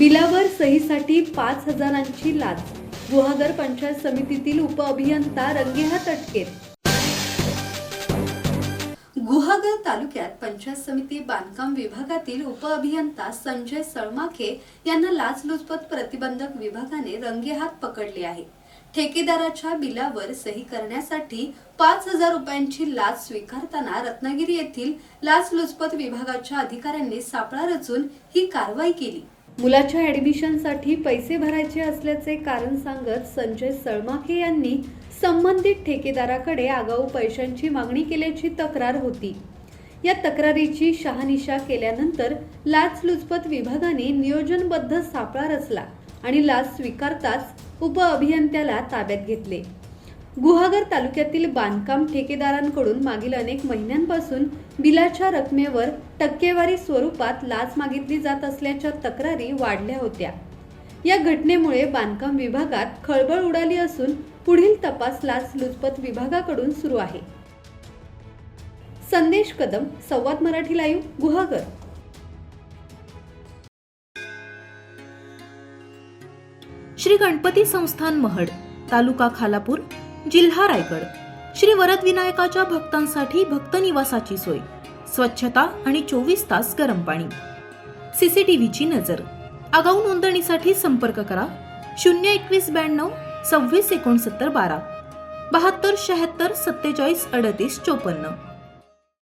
बिलावर सहीसाठी 5,000ची लाच. गुहागर पंचायत समितीतील उपअभियंता रंगेहात अटकेत. गुहागर तालुक्यात पंचायत समिती बांधकाम विभागातील उपअभियंता संजय सळमाखे यांना लाचलुचपत प्रतिबंधक विभागाने रंगेहात पकडले आहे. ठेकेदाराच्या बिलावर सही करण्यासाठी 5,000 रुपयांची लाच स्वीकारताना रत्नागिरी येथील लाचलुचपत विभागाच्या अधिकाऱ्यांनी सापळा रचून ही कारवाई केली. मुलाच्या ऍडमिशनसाठी पैसे भरायचे असल्याचे कारण सांगत संजय सळमाखे यांनी संबंधित ठेकेदाराकडे आगाऊ पैशांची मागणी केल्याची तक्रार होती. या तक्रारीची शहानिशा केल्यानंतर लाचलुचपत विभागाने नियोजनबद्ध सापळा रचला आणि लाच स्वीकारताच उपअभियंत्याला ताब्यात घेतले. गुहागर तालुक्यातील बांधकाम ठेकेदारांकडून मागील अनेक महिन्यांपासून बिलाच्या रकमेवर टक्केवारी स्वरूपात लाच मागितली जात असल्याच्या तक्रारी वाढल्या होत्या. या घटनेमुळे बांधकाम विभागात खळबळ उडाली असून पुढील तपास लाचलुचपत विभागाकडून सुरू आहे. संदेश कदम, संवाद मराठी लाईव्ह, गुहागर. श्री गणपती संस्थान महड, तालुका खालापूर, जिल्हा रायगड. श्री वरद विनायकाच्या भक्तांसाठी भक्त निवासाची सोय, स्वच्छता आणि 24 तास गरम पाणी. सीसीटीव्हीची नजर. आगाऊ नोंदणीसाठी संपर्क करा 02192 26 69 12 72 76 47 38 54.